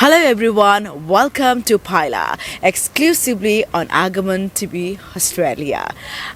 Hello everyone, welcome to Paila, exclusively on Aagaman TV, Australia.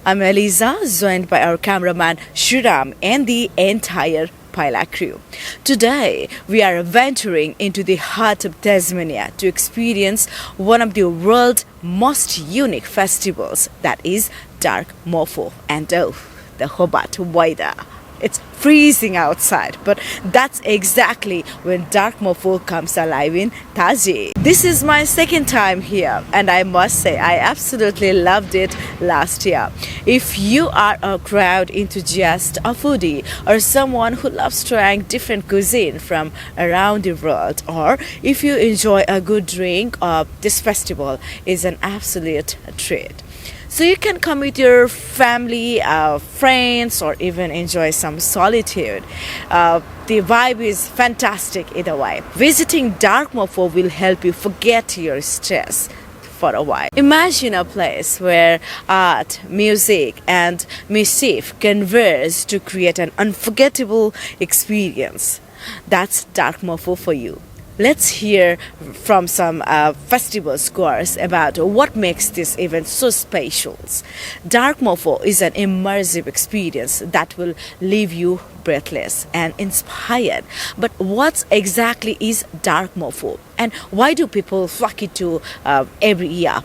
I'm Eliza, joined by our cameraman Shree Ram and the entire Paila crew. Today, we are venturing into the heart of Tasmania to experience one of the world's most unique festivals, that is Dark Mofo and the Hobart weather. It's freezing outside, but that's exactly when Dark Mofo comes alive in Tassie. This is my second time here, and I must say I absolutely loved it last year. If you are a crowd enthusiast, a foodie, or someone who loves trying different cuisine from around the world, or if you enjoy a good drink, this festival is an absolute treat. So you can come with your family, friends, or even enjoy some solitude. The vibe is fantastic either way. Visiting Dark Mofo will help you forget your stress for a while. Imagine a place where art, music, and mischief converge to create an unforgettable experience. That's Dark Mofo for you. Let's hear from some festival goers about what makes this event so special. Dark Mofo is an immersive experience that will leave you breathless and inspired. But what exactly is Dark Mofo, and why do people flock it to every year?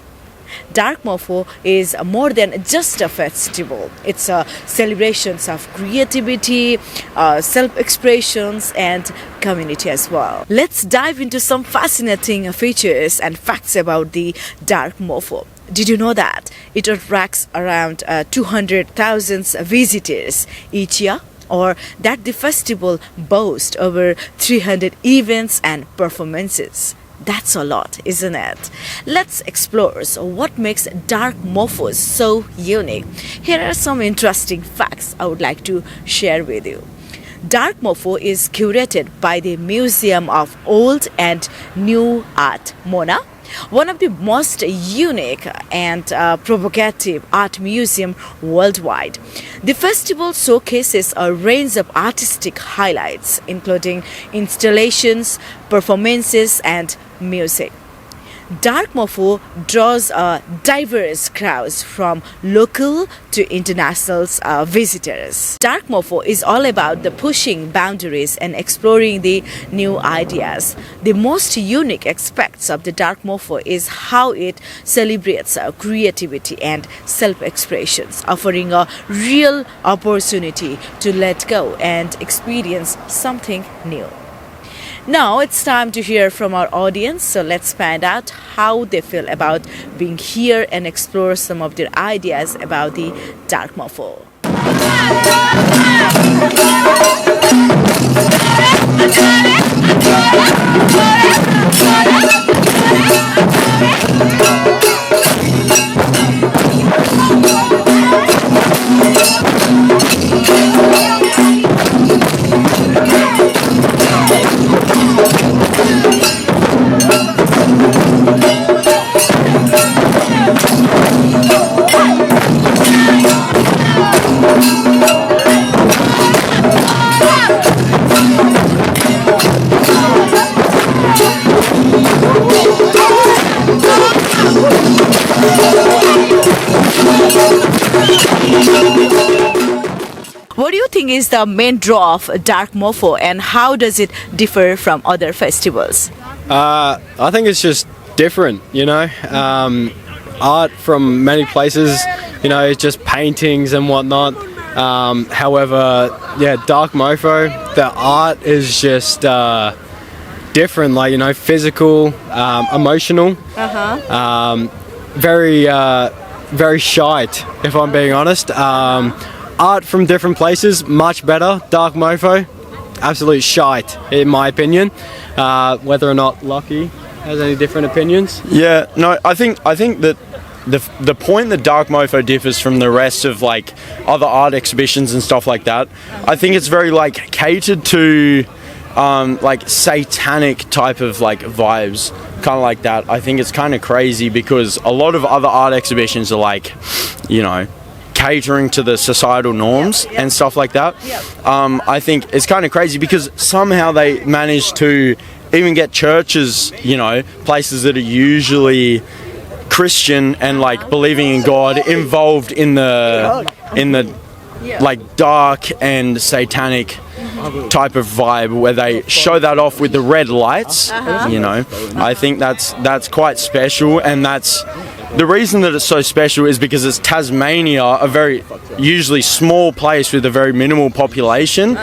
Dark Mofo is more than just a festival. It's a celebrations of creativity, self-expressions, and community as well. Let's dive into some fascinating features and facts about the Dark Mofo. Did you know that it attracts around 200,000 visitors each year? Or that the festival boasts over 300 events and performances? That's a lot, isn't it? Let's explore what makes Dark Mofo so unique. Here are some interesting facts I would like to share with you. Dark Mofo is curated by the Museum of Old and New Art, MONA, one of the most unique and provocative art museum worldwide. The festival showcases a range of artistic highlights, including installations, performances, and music. Dark Mofo draws diverse crowds from local to international visitors. Dark Mofo is all about the pushing boundaries and exploring the new ideas. The most unique aspects of the Dark Mofo is how it celebrates creativity and self-expressions, offering a real opportunity to let go and experience something new. Now it's time to hear from our audience, so let's find out how they feel about being here and explore some of their ideas about the Dark Mofo. What do you think is the main draw of Dark Mofo, and how does it differ from other festivals? I think it's just different, art from many places, it's just paintings and whatnot. However, Dark Mofo, the art is just different, physical, emotional, very shite, if I'm being honest. Art from different places, much better. Dark Mofo, absolute shite, in my opinion. Whether or not Lockie has any different opinions? Yeah, no, I think that the point that Dark Mofo differs from the rest of other art exhibitions and stuff like that, I think it's very catered to satanic type of vibes, kind of like that. I think it's kind of crazy because a lot of other art exhibitions are catering to the societal norms and stuff like that. I think it's kind of crazy because somehow they manage to even get churches, you know, places that are usually Christian and like believing in God involved in the like dark and satanic type of vibe where they show that off with the red lights. You know, I think that's quite special, and that's the reason that it's so special is because it's Tasmania, a very usually small place with a very minimal population.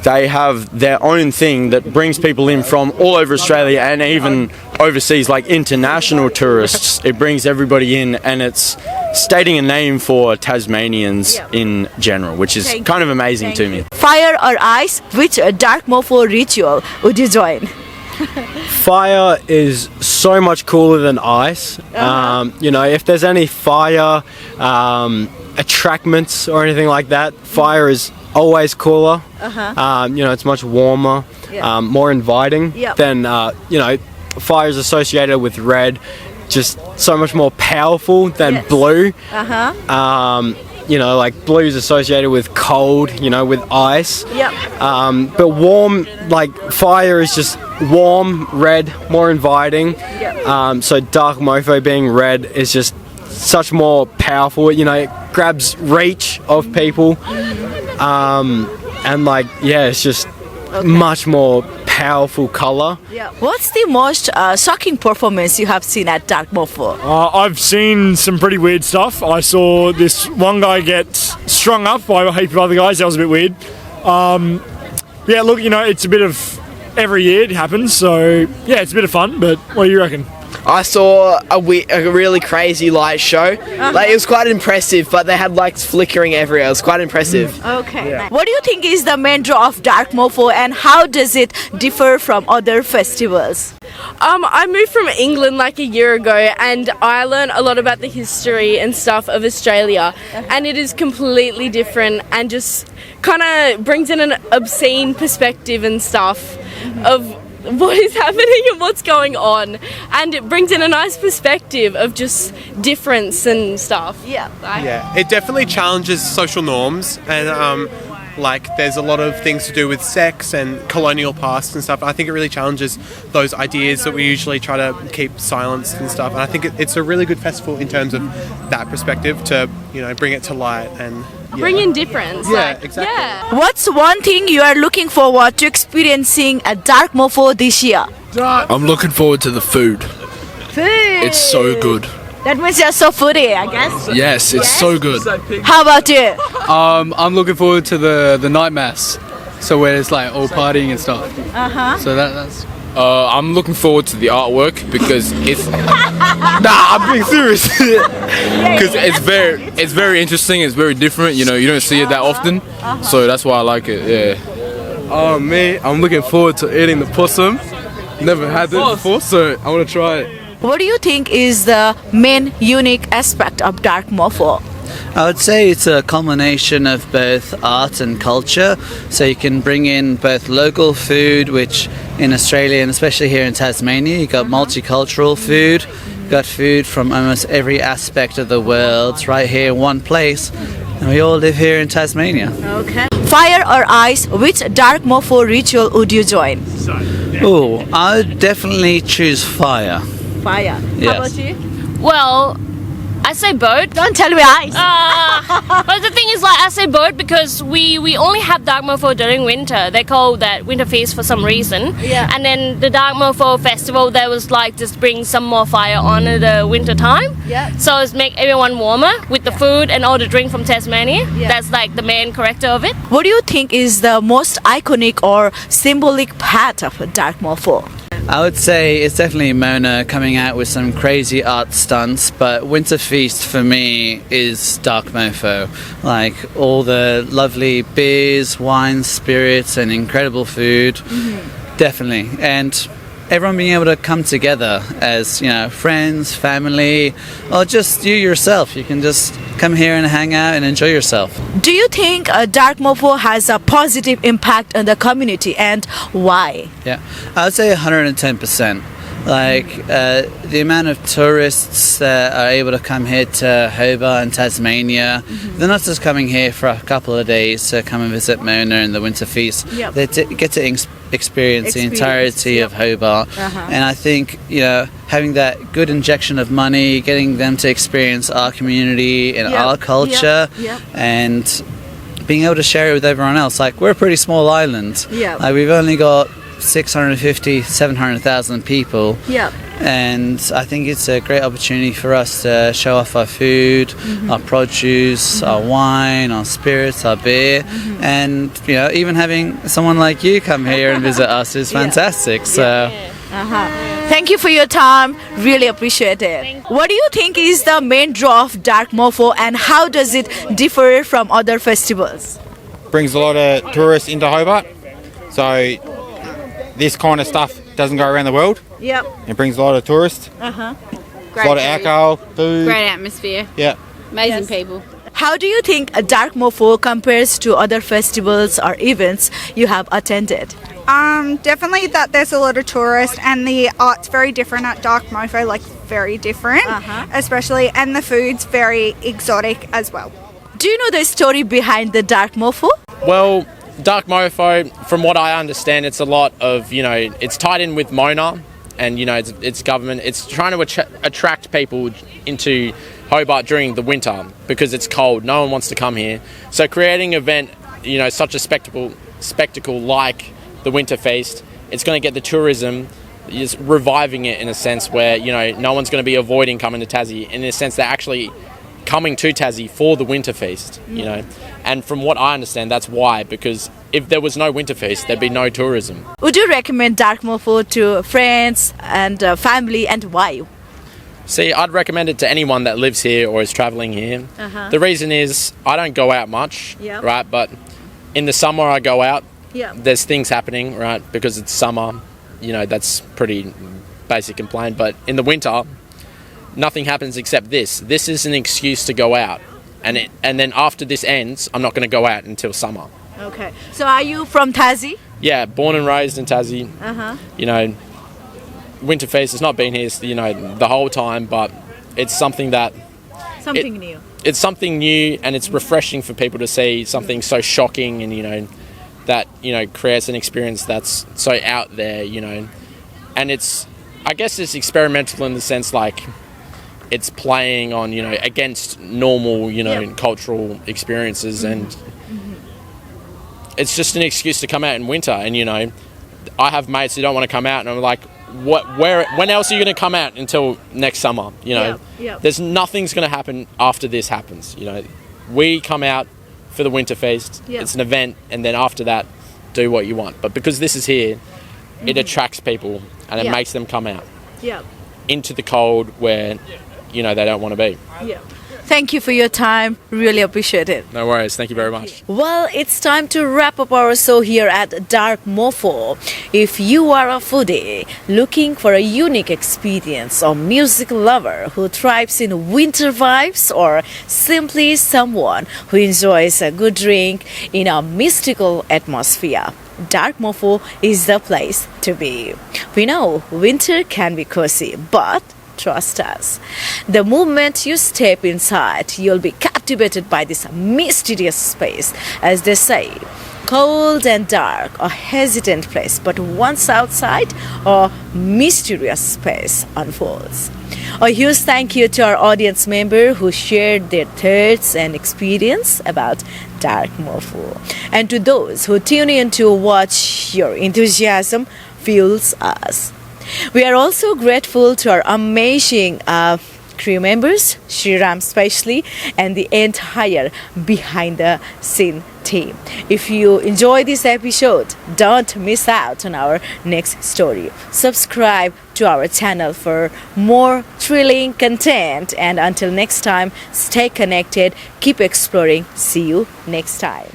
They have their own thing that brings people in from all over Australia and even overseas, like international tourists. It brings everybody in, and it's stating a name for Tasmanians in general, which is kind of amazing to me. Fire or ice, which dark mofo ritual would you join? Fire is so much cooler than ice. You know, if there's any fire attractments or anything like that, fire is always cooler. You know, it's much warmer, more inviting than, you know, fire is associated with red, just so much more powerful than blue. You know, like blue is associated with cold, you know, with ice. But warm, like fire is just warm, red, more inviting. So dark mofo being red is just such more powerful. You know, it grabs reach of people. And like, yeah, it's just much more powerful color. What's the most shocking performance you have seen at dark mofo? I've seen some pretty weird stuff. I saw this one guy get strung up by a heap of other guys. That was a bit weird. Yeah, look, you know, it's a bit of every year it happens, so yeah, it's a bit of fun. But what do you reckon? I saw a really crazy light show. Like, it was quite impressive, but they had lights flickering everywhere. It was quite impressive. Okay. What do you think is the main draw of dark mofo, and how does it differ from other festivals? I moved from England like a year ago, and I learned a lot about the history and stuff of Australia, and it is completely different and just kind of brings in an obscene perspective and stuff of what is happening and what's going on, and it brings in a nice perspective of just difference and stuff. It definitely challenges social norms, and like there's a lot of things to do with sex and colonial past and stuff. I think it really challenges those ideas that we usually try to keep silenced and stuff, and I think it's a really good festival in terms of that perspective to, you know, bring it to light and bring in difference. Exactly. What's one thing you are looking forward to experiencing at dark mofo this year? I'm looking forward to the food. It's so good. That means you're so foodie, I guess. Yes, it's so good. How about you? I'm looking forward to the night mass, so where it's like all partying and stuff. So that's. I'm looking forward to the artwork because it's. I'm being serious. Because it's very interesting. It's very different. You know, you don't see it that often, so that's why I like it. Yeah. Oh me, I'm looking forward to eating the possum. Never had it before, so I want to try it. What do you think is the main unique aspect of dark mofo? I would say it's a culmination of both art and culture. So you can bring in both local food, which in Australia and especially here in Tasmania, you got multicultural food. You got food from almost every aspect of the world right here in one place. And we all live here in Tasmania. Okay. Fire or ice, which dark mofo ritual would you join? Oh, I would definitely choose fire. Fire. Yes. How about you? Well, I say boat. Don't tell me ice. But the thing is, like, I say boat because we only have dark mofo during winter. They call that winter feast for some reason. And then the dark mofo festival, that was like just bring some more fire on the winter time. So it's make everyone warmer with the food and all the drink from Tasmania. That's like the main character of it. What do you think is the most iconic or symbolic part of a dark mofo? I would say it's definitely Mona coming out with some crazy art stunts, but Winter Feast for me is dark mofo. Like all the lovely beers, wines, spirits, and incredible food. Definitely. And everyone being able to come together as, you know, friends, family, or just you yourself. You can just come here and hang out and enjoy yourself. Do you think dark mofo has a positive impact on the community, and why? Yeah, I would say 110%. Like the amount of tourists that are able to come here to Hobart and Tasmania, they're not just coming here for a couple of days to come and visit Mona and the Winter Feast. Yep. They get to experience the entirety of Hobart. And I think, you know, having that good injection of money, getting them to experience our community and our culture, and being able to share it with everyone else. Like, we're a pretty small island. Like, we've only got 650, 700,000 people. And I think it's a great opportunity for us to show off our food, our produce, our wine, our spirits, our beer, and, you know, even having someone like you come here and visit us is fantastic. So Thank you for your time. Really appreciate it. What do you think is the main draw of Dark Mofo, and how does it differ from other festivals? Brings a lot of tourists into Hobart. So this kind of stuff doesn't go around the world. It brings a lot of tourists. A lot of alcohol, food. Great atmosphere. Amazing people. How do you think a Dark Mofo compares to other festivals or events you have attended? Definitely that there's a lot of tourists, and the art's very different at Dark Mofo, like very different, especially, and the food's very exotic as well. Do you know the story behind the Dark Mofo? Well, Dark Mofo, from what I understand, it's a lot of, you know, it's tied in with Mona, and, you know, it's government. It's trying to attract people into Hobart during the winter because it's cold. No one wants to come here. So creating an event, you know, such a spectacle like the Winter Feast, it's going to get the tourism, is reviving it in a sense where, you know, no one's going to be avoiding coming to Tassie. In a sense, they're actually coming to Tassie for the Winter Feast, you know. And from what I understand, that's why, because if there was no Winter Feast, there'd be no tourism. Would you recommend Dark Mofo to friends and family, and why? See, I'd recommend it to anyone that lives here or is travelling here. The reason is I don't go out much, right? But in the summer I go out. There's things happening, right? Because it's summer, you know, that's pretty basic and plain. But in the winter, nothing happens except this. This is an excuse to go out. And then after this ends, I'm not going to go out until summer. Okay. So are you from Tassie? Yeah, born and raised in Tassie. You know, Winter Feast has not been here, you know, the whole time, but it's something that... Something new. It's something new, and it's refreshing for people to see something so shocking and, you know, that, you know, creates an experience that's so out there, you know. And it's, I guess it's experimental in the sense, like, it's playing on, you know, against normal, you know, cultural experiences, and it's just an excuse to come out in winter. And, you know, I have mates who don't want to come out, and I'm like, when else are you going to come out until next summer? You know, there's nothing's going to happen after this happens. You know, we come out for the Winter Feast. It's an event, and then after that, do what you want. But because this is here, it attracts people, and it makes them come out into the cold where, you know, they don't want to be. Thank you for your time. Really appreciate it. No worries. Thank you very much. Well, it's time to wrap up our show here at Dark Mofo. If you are a foodie looking for a unique experience, or music lover who thrives in winter vibes, or simply someone who enjoys a good drink in a mystical atmosphere, Dark Mofo is the place to be. We know winter can be cozy, but trust us, the moment you step inside, you'll be captivated by this mysterious space. As they say, cold and dark, a hesitant place, but once outside, a mysterious space unfolds. A huge thank you to our audience member who shared their thoughts and experience about Dark Mofo, and to those who tune in to watch. Your enthusiasm fuels us. We are also grateful to our amazing crew members, Shree Ram especially, and the entire behind the scene team. If you enjoy this episode, don't miss out on our next story. Subscribe to our channel for more thrilling content, and until next time, stay connected, keep exploring. See you next time.